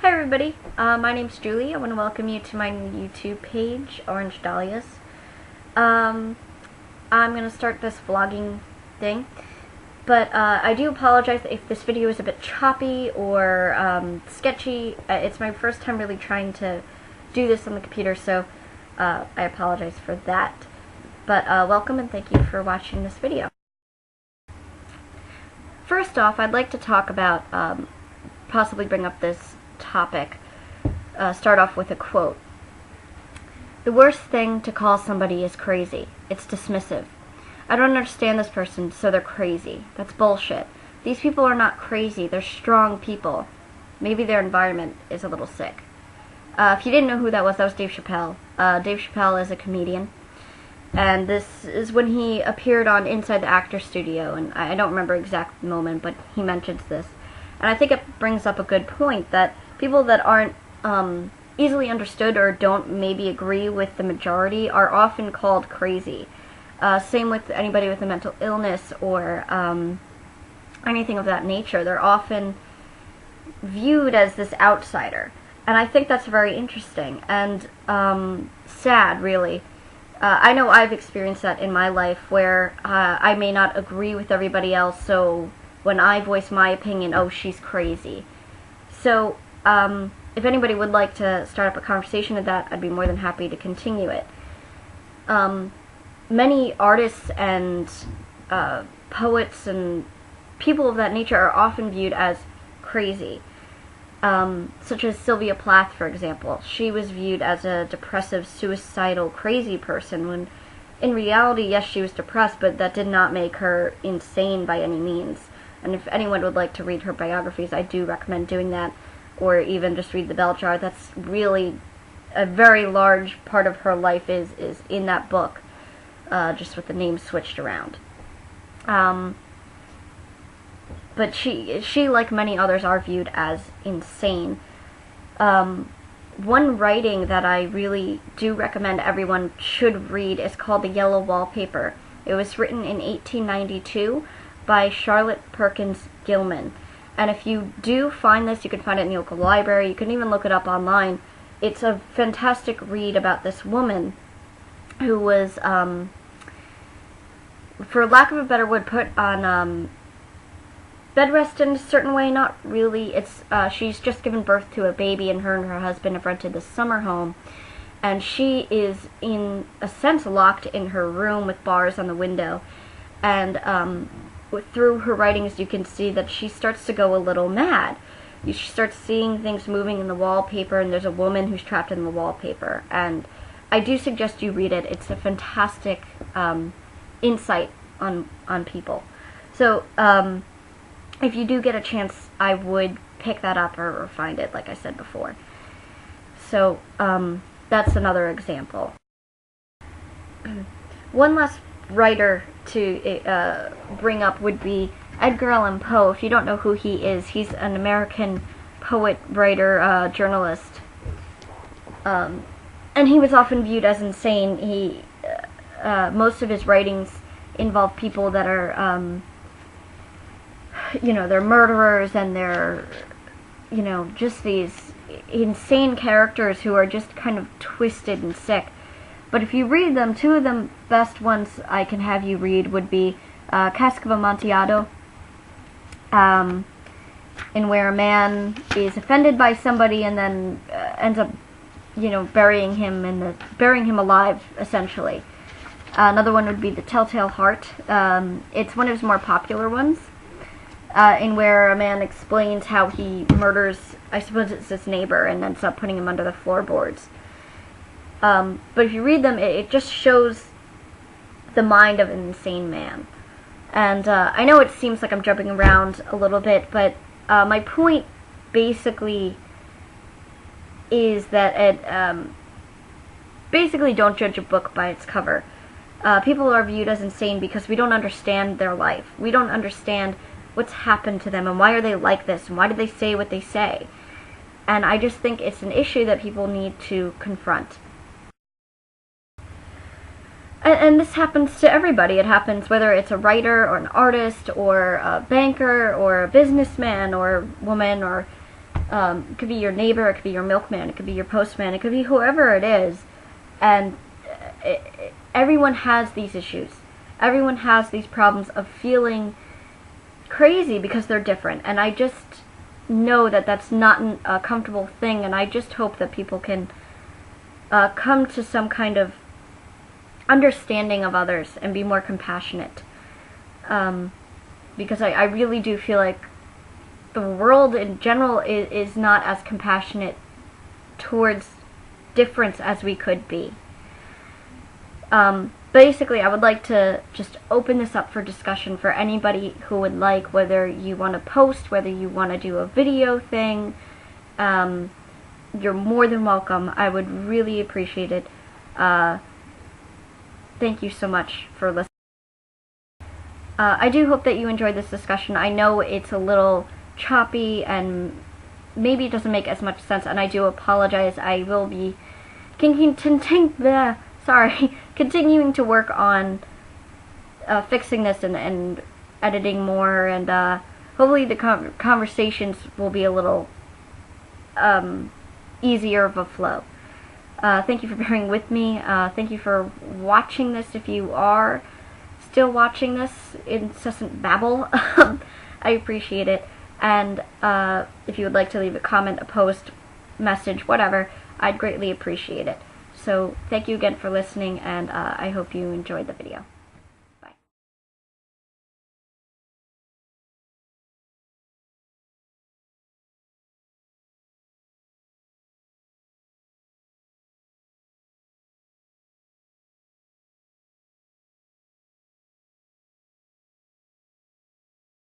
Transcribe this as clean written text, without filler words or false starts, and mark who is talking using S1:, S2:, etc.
S1: Hi everybody, my name's Julie. I want to welcome you to my YouTube page, Orange Dahlias. I'm going to start this vlogging thing, but I do apologize if this video is a bit choppy or sketchy. It's my first time really trying to do this on the computer, so I apologize for that. But welcome and thank you for watching this video. First off, I'd like to talk about, possibly bring up this topic, start off with a quote. The worst thing to call somebody is crazy. It's dismissive. I don't understand this person, so they're crazy. That's bullshit. These people are not crazy. They're strong people. Maybe their environment is a little sick. If you didn't know who that was Dave Chappelle. Dave Chappelle is a comedian, and this is when he appeared on Inside the Actors Studio, and I don't remember exact moment, but he mentions this. And I think it brings up a good point that people that aren't easily understood or don't maybe agree with the majority are often called crazy. Same with anybody with a mental illness or anything of that nature. They're often viewed as this outsider. And I think that's very interesting and sad, really. I know I've experienced that in my life where I may not agree with everybody else, so when I voice my opinion, oh, she's crazy. So, if anybody would like to start up a conversation of that, I'd be more than happy to continue it. Many artists and poets and people of that nature are often viewed as crazy. Such as Sylvia Plath, for example. She was viewed as a depressive, suicidal, crazy person, when in reality, yes, she was depressed, but that did not make her insane by any means. And if anyone would like to read her biographies, I do recommend doing that, or even just read The Bell Jar. That's really a very large part of her life is in that book, just with the names switched around. But she, like many others, are viewed as insane. One writing that I really do recommend everyone should read is called The Yellow Wallpaper. It was written in 1892 by Charlotte Perkins Gilman. And if you do find this, you can find it in your local library. You can even look it up online. It's a fantastic read about this woman who was, for lack of a better word, put on bed rest in a certain way. Not really. It's she's just given birth to a baby, and her husband have rented this summer home, and she is in a sense locked in her room with bars on the window. And through her writings, you can see that she starts to go a little mad. She starts seeing things moving in the wallpaper, and there's a woman who's trapped in the wallpaper. And I do suggest you read it. It's a fantastic insight on people. So if you do get a chance, I would pick that up or find it, like I said before. So that's another example. One last writer to bring up would be Edgar Allan Poe. If you don't know who he is, he's an American poet, writer, journalist. And he was often viewed as insane. He most of his writings involve people that are they're murderers, and they're, just these insane characters who are just kind of twisted and sick. But if you read them, two of the best ones I can have you read would be Cask of Amontillado, in where a man is offended by somebody and then ends up, burying him alive, essentially. Another one would be The Telltale Heart. It's one of his more popular ones, in where a man explains how he murders, I suppose it's his neighbor, and ends up putting him under the floorboards. But if you read them, it just shows the mind of an insane man. And I know it seems like I'm jumping around a little bit, but my point basically is that basically don't judge a book by its cover. People are viewed as insane because we don't understand their life. We don't understand what's happened to them, and why are they like this, and why do they say what they say. And I just think it's an issue that people need to confront. And this happens to everybody. It happens whether it's a writer or an artist or a banker or a businessman or woman or It could be your neighbor, it could be your milkman, it could be your postman, it could be whoever it is. And everyone has these issues. Everyone has these problems of feeling crazy because they're different. And I just know that that's not a comfortable thing, and I just hope that people can come to some kind of understanding of others and be more compassionate. Because I really do feel like the world in general is not as compassionate towards difference as we could be. Basically, I would like to just open this up for discussion for anybody who would like, whether you want to post, whether you want to do a video thing. You're more than welcome. I would really appreciate it. Thank you so much for listening. I do hope that you enjoyed this discussion. I know it's a little choppy and maybe it doesn't make as much sense, and I do apologize. I will be continuing to work on fixing this and editing more, and hopefully the conversations will be a little easier of a flow. Thank you for bearing with me. Thank you for watching this if you are still watching this incessant babble. I appreciate it. And if you would like to leave a comment, a post, message, whatever, I'd greatly appreciate it. So thank you again for listening, and I hope you enjoyed the video.